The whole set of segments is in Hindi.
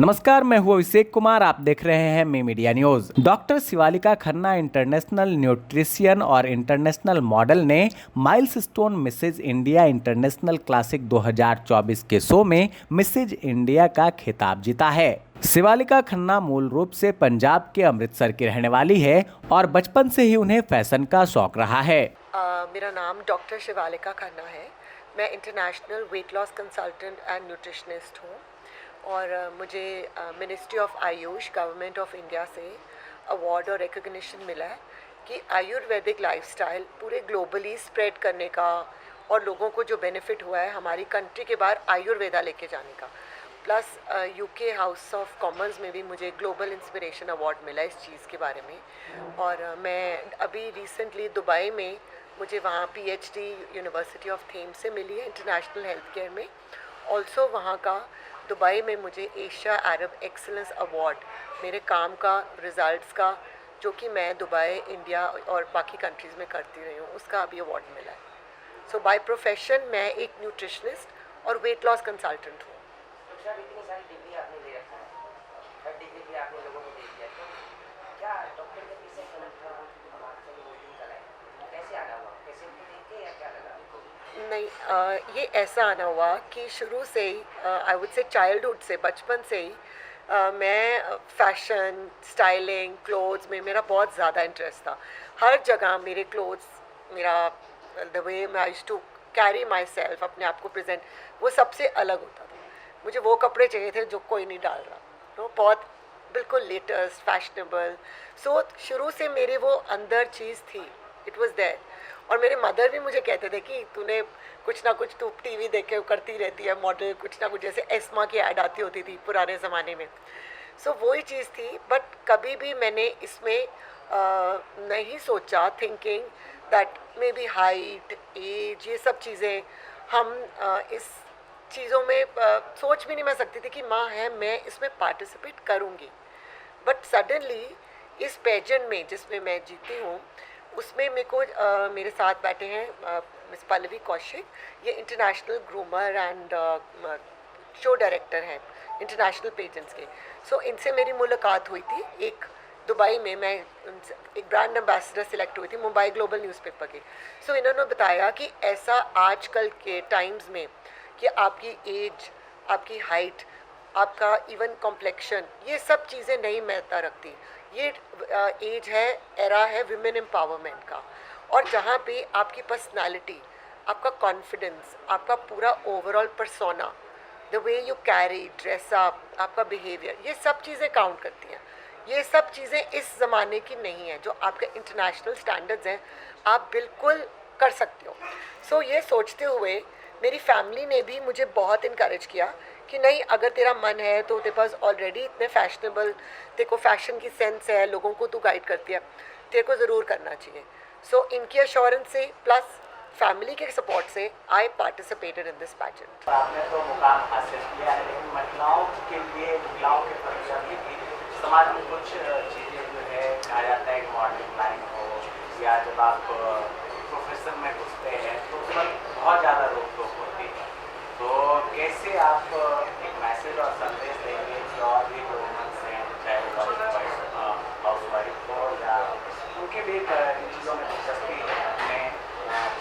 नमस्कार, मैं हूँ अभिषेक कुमार। आप देख रहे हैं me media news. Doctor Shivalika Khanna international nutritionist और इंटरनेशनल मॉडल ने milestone Mrs India International Classic 2024 के शो में मिसेज इंडिया का खिताब जीता है। शिवालिका खन्ना मूल रूप से पंजाब के अमृतसर की रहने वाली है और बचपन से ही उन्हें फैशन का शौक रहा है। मेरा नाम डॉक्टर शिवालिका खन्ना है। मैं international weight loss consultant and nutritionist हूँ और मुझे ministry of Ayush government of India से अवार्ड और रिकग्निशन मिला है कि आयुर्वेदिक लाइफस्टाइल पूरे ग्लोबली स्प्रेड करने का और लोगों को जो बेनिफिट हुआ है हमारी कंट्री के बाहर आयुर्वेदा लेके जाने का। Plus UK house of Commons में भी मुझे ग्लोबल इंस्पिरेशन अवार्ड मिला इस चीज़ के बारे में। और मैं अभी रिसेंटली दुबई में मुझे वहाँ पीएचडी यूनिवर्सिटी ऑफ थेम्स से मिली है इंटरनेशनल हेल्थ केयर में। ऑल्सो वहाँ का दुबई में मुझे एशिया अरब एक्सीलेंस अवार्ड मेरे काम का रिजल्ट्स का, जो कि मैं दुबई इंडिया और बाकी कंट्रीज़ में करती रही हूँ, उसका अभी अवार्ड मिला है। सो बाय प्रोफेशन मैं एक न्यूट्रिशनिस्ट और वेट लॉस कंसल्टेंट हूँ। इतनी सारी डिग्री आपने ले रखा है, हर डिग्री भी आपने लोगों को दे दिया, तो क्या डॉक्टर के पीछे कनेक्ट हुआ आपसे वोटिंग कराए, कैसे आना हुआ, कैसे उनको देख के या क्या लगा? नहीं, ये ऐसा आना हुआ कि शुरू से ही आई वुड से चाइल्डहुड से, बचपन से ही मैं फैशन स्टाइलिंग क्लोथ्स में मेरा बहुत ज़्यादा इंटरेस्ट था। हर जगह मेरे क्लोथ्स, मेरा द वे मैं used to carry myself, अपने आप को प्रेजेंट, वो सबसे अलग होता था। मुझे वो कपड़े चाहिए थे जो कोई नहीं डाल रहा, तो बहुत बिल्कुल लेटेस्ट फैशनेबल। सो शुरू से मेरे वो अंदर चीज़ थी, इट वाज देयर। और मेरे मदर भी मुझे कहते थे कि तूने कुछ ना कुछ, तू टीवी देख के करती रहती है मॉडल, कुछ ना कुछ, जैसे एस्मा की ऐड आती होती थी पुराने ज़माने में। सो वही चीज़ थी, बट कभी भी मैंने इसमें नहीं सोचा, thinking that maybe height age ये सब चीज़ें हम इस चीज़ों में सोच भी नहीं मैं सकती थी कि माँ है मैं इसमें पार्टिसिपेट करूँगी। बट सडनली इस पेजेंट में जिसमें मैं जीती हूँ, उसमें मेरे को मेरे साथ बैठे हैं मिस पल्लवी कौशिक, ये international groomer and show director हैं इंटरनेशनल पेजेंट्स के। सो इनसे मेरी मुलाकात हुई थी एक दुबई में, मैं एक ब्रांड एम्बेसडर सिलेक्ट हुई थी मुंबई ग्लोबल न्यूज़पेपर की। सो इन्होंने बताया कि ऐसा आजकल के टाइम्स में कि आपकी एज, आपकी हाइट, आपका इवन कॉम्प्लेक्शन, ये सब चीज़ें नहीं महत्ता रखती। ये एज है, एरा है विमेन एम्पावरमेंट का, और जहाँ पे आपकी पर्सनालिटी, आपका कॉन्फिडेंस, आपका पूरा overall persona, the way you carry dress up, आपका बिहेवियर, ये सब चीज़ें काउंट करती हैं। ये सब चीज़ें इस ज़माने की नहीं है, जो आपके इंटरनेशनल स्टैंडर्ड्स हैं आप बिल्कुल कर सकते हो। सो ये सोचते हुए मेरी फैमिली ने भी मुझे बहुत इनकरेज किया कि नहीं, अगर तेरा मन है तो तेरे पास ऑलरेडी इतने फैशनेबल, तेरे को फैशन की सेंस है, लोगों को तू गाइड करती है, तेरे को ज़रूर करना चाहिए। सो इनकी अश्योरेंस से प्लस फैमिली के सपोर्ट से I participated in this pageant. आपने तो मुकाम हासिल किया है, लेकिन महिलाओं के लिए, महिलाओं के प्रति भी समाज में कुछ चीज़ें जो है कहा जाता है कि मॉडलिंग लाइन हो, या जब आप प्रोफेशन में घुसते हैं तो उस पर बहुत ज़्यादा रोक टोक होती है। तो कैसे आप एक मैसेज और संदेश देंगे कि और भी जो वुमेन्स हैं, चाहे हाउस वाइफ हो या उनके भी इन चीज़ों में दिलचस्पी है, अपने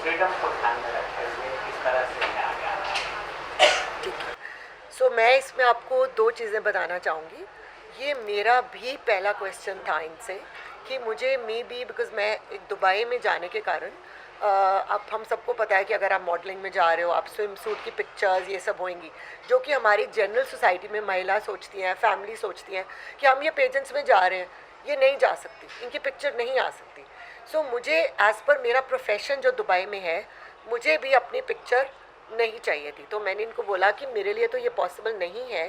फ्रीडम को ध्यान में रखते हुए किस तरह से उन्हें आगे आना है? ठीक है। सो मैं इसमें आपको दो चीज़ें बताना चाहूँगी। ये मेरा भी पहला क्वेश्चन था इनसे कि मुझे मे बी बिकॉज मैं एक दुबई में जाने के कारण, अब हम सबको पता है कि अगर आप मॉडलिंग में जा रहे हो, आप स्विम सूट की पिक्चर्स ये सब होंगी, जो कि हमारी जनरल सोसाइटी में महिला सोचती हैं, फैमिली सोचती हैं कि हम ये पेजेंट्स में जा रहे हैं, ये नहीं जा सकती, इनकी पिक्चर नहीं आ सकती। सो मुझे एज़ पर मेरा प्रोफेशन जो दुबई में है, मुझे भी अपनी पिक्चर नहीं चाहिए थी। तो मैंने इनको बोला कि मेरे लिए तो ये पॉसिबल नहीं है,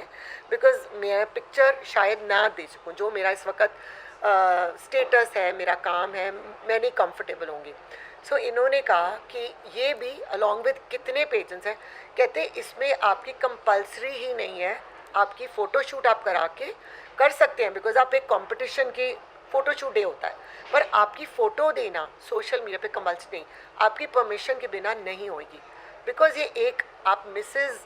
बिकॉज़ मैं पिक्चर शायद ना दे सकूँ, जो मेरा इस वक्त स्टेटस है, मेरा काम है, मैं नहीं कंफर्टेबल होंगी। सो इन्होंने कहा कि ये भी अलॉन्ग विद कितने पेजेंट्स हैं, कहते इसमें आपकी कंपल्सरी ही नहीं है, आपकी फ़ोटोशूट आप करा के कर सकते हैं, बिकॉज़ आप एक कंपटीशन की फ़ोटोशूट डे होता है, पर आपकी फ़ोटो देना सोशल मीडिया पे कंपल्सरी नहीं, आपकी परमिशन के बिना नहीं होगी। बिकॉज़ ये एक आप मिसेज़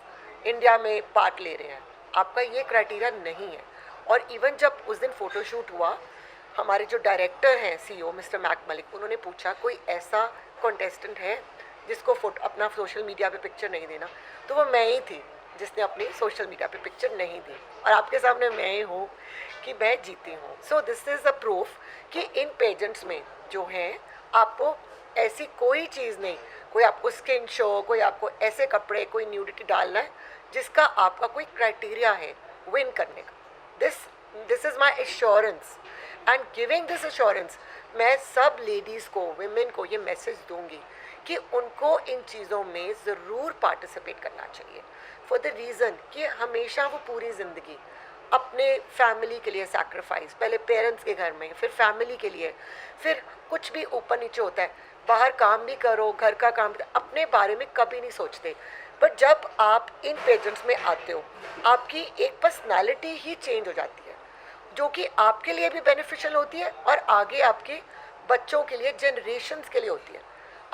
इंडिया में पार्ट ले रहे हैं, आपका ये क्राइटेरिया नहीं है। और इवन जब उस दिन फ़ोटोशूट हुआ, हमारे जो डायरेक्टर हैं CEO मिस्टर मैक मलिक, उन्होंने पूछा कोई ऐसा कॉन्टेस्टेंट है जिसको अपना सोशल मीडिया पे पिक्चर नहीं देना, तो वो मैं ही थी जिसने अपनी सोशल मीडिया पे पिक्चर नहीं दी। और आपके सामने मैं ही हूँ कि मैं जीती हूँ। So this is a proof कि इन पेजेंट्स में जो हैं आपको ऐसी कोई चीज़ नहीं, कोई आपको स्किन शो, कोई आपको ऐसे कपड़े, कोई न्यूडिटी डालना है जिसका आपका कोई क्राइटेरिया है विन करने का। This is my assurance and giving this assurance मैं सब लेडीज़ को, विमेन को ये मैसेज दूंगी कि उनको इन चीज़ों में ज़रूर पार्टिसिपेट करना चाहिए, फॉर द रीज़न कि हमेशा वो पूरी ज़िंदगी अपने फैमिली के लिए सैक्रिफाइस, पहले पेरेंट्स के घर में, फिर फैमिली के लिए, फिर कुछ भी ऊपर नीचे होता है, बाहर काम भी करो, घर का काम, अपने बारे में कभी नहीं सोचते। बट जब आप इन पेजेंट्स में आते हो, आपकी एक पर्सनालिटी ही चेंज हो जाती है, जो कि आपके लिए भी बेनिफिशियल होती है और आगे आपके बच्चों के लिए, जनरेशन्स के लिए होती है।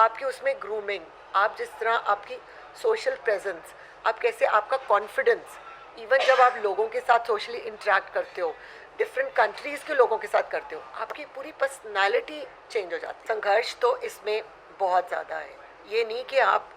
आपकी उसमें ग्रूमिंग, आप जिस तरह आपकी सोशल प्रेजेंस, आप कैसे, आपका कॉन्फिडेंस, इवन जब आप लोगों के साथ सोशली इंटरेक्ट करते हो, डिफरेंट कंट्रीज़ के लोगों के साथ करते हो, आपकी पूरी पर्सनालिटी चेंज हो जाती है। संघर्ष तो इसमें बहुत ज़्यादा है। ये नहीं कि आप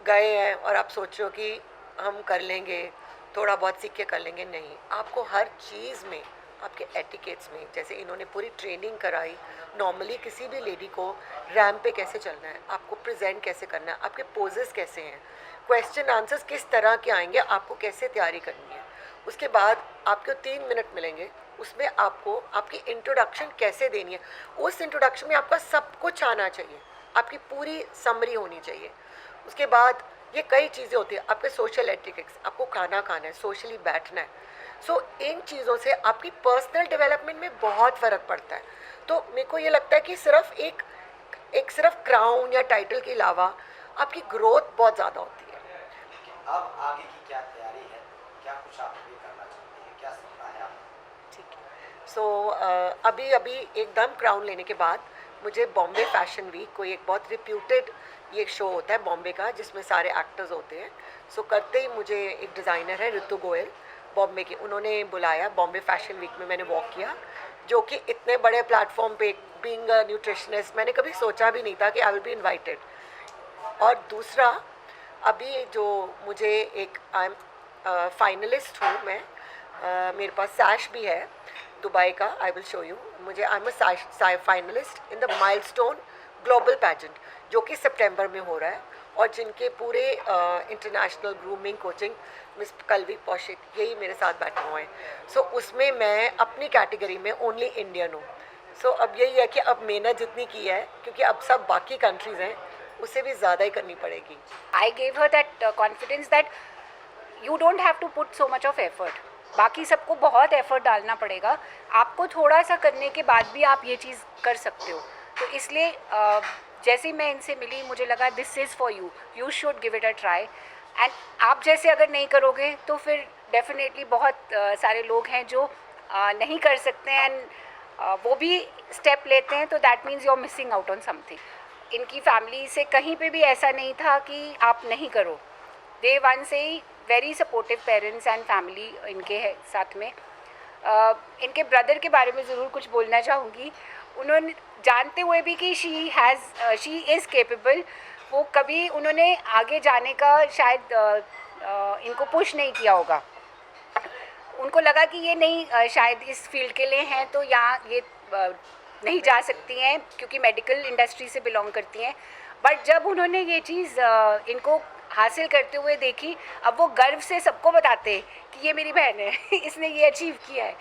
गए हैं और आप सोचो कि हम कर लेंगे, थोड़ा बहुत सीख के कर लेंगे, नहीं। आपको हर चीज़ में, आपके एटिकेट्स में, जैसे इन्होंने पूरी ट्रेनिंग कराई, नॉर्मली किसी भी लेडी को रैम्प पे कैसे चलना है, आपको प्रेजेंट कैसे करना है, आपके पोजेस कैसे हैं, क्वेश्चन आंसर्स किस तरह के आएंगे, आपको कैसे तैयारी करनी है। उसके बाद आपको 3 मिनट मिलेंगे, उसमें आपको आपकी इंट्रोडक्शन कैसे देनी है। उस इंट्रोडक्शन में आपका सब कुछ आना चाहिए, आपकी पूरी समरी होनी चाहिए। उसके बाद ये कई चीज़ें होती हैं, आपके सोशल एटिकेट्स, आपको खाना खाना है, सोशली बैठना है। सो इन चीज़ों से आपकी पर्सनल डेवलपमेंट में बहुत फ़र्क पड़ता है। तो मेरे को ये लगता है कि सिर्फ एक सिर्फ क्राउन या टाइटल के अलावा आपकी ग्रोथ बहुत ज़्यादा होती है। अब आगे की क्या तैयारी है, क्या कुछ आप ये करना चाहते हैं, क्या सपना है आपका? ठीक है। सो अभी एकदम क्राउन लेने के बाद मुझे बॉम्बे फैशन वीक, कोई एक बहुत रिप्यूटेड ये शो होता है बॉम्बे का, जिसमें सारे एक्टर्स होते हैं। सो करते ही मुझे एक डिज़ाइनर है ऋतु गोयल बॉम्बे की, उन्होंने बुलाया बॉम्बे फैशन वीक में। मैंने वॉक किया, जो कि इतने बड़े प्लेटफॉर्म पे, बीइंग अ न्यूट्रिशनिस्ट, मैंने कभी सोचा भी नहीं था कि आई विल बी इनवाइटेड। और दूसरा, अभी जो मुझे एक आई एम फाइनलिस्ट हूँ मैं, मेरे पास सैश भी है दुबई का, आई विल शो यू। मुझे I am a finalist in the milestone global pageant, जो कि सितंबर में हो रहा है, और जिनके पूरे इंटरनेशनल ग्रूमिंग कोचिंग मिस कलवी पौशिक यही मेरे साथ बैठे हुए हैं। सो उसमें मैं अपनी कैटेगरी में ओनली इंडियन हूँ। सो अब यही है कि अब मेहनत जितनी की है, क्योंकि अब सब बाकी कंट्रीज़ हैं, उससे भी ज़्यादा ही करनी पड़ेगी। I gave her that confidence that you don't have to put so much of effort. बाकी सबको बहुत एफर्ट डालना पड़ेगा, आपको थोड़ा सा करने के बाद भी आप ये चीज़ कर सकते हो। तो इसलिए जैसे ही मैं इनसे मिली, मुझे लगा this is for you, you should give it a try. And आप जैसे अगर नहीं करोगे तो फिर डेफिनेटली बहुत सारे लोग हैं जो नहीं कर सकते हैं, एंड वो भी स्टेप लेते हैं, तो that means you are missing out on something. इनकी फैमिली से कहीं पे भी ऐसा नहीं था कि आप नहीं करो, डे वन से ही very supportive parents and family इनके है साथ में। इनके ब्रदर के बारे में ज़रूर कुछ बोलना चाहूँगी। उन्होंने जानते हुए भी कि शी इज़ केपेबल, वो कभी उन्होंने आगे जाने का शायद इनको पुश नहीं किया होगा। उनको लगा कि ये नहीं शायद इस फील्ड के लिए हैं, तो यहाँ ये नहीं जा सकती हैं क्योंकि मेडिकल इंडस्ट्री से बिलोंग करती हैं। बट जब उन्होंने ये चीज़ इनको हासिल करते हुए देखी, अब वो गर्व से सबको बताते हैं कि ये मेरी बहन है इसने ये अचीव किया है।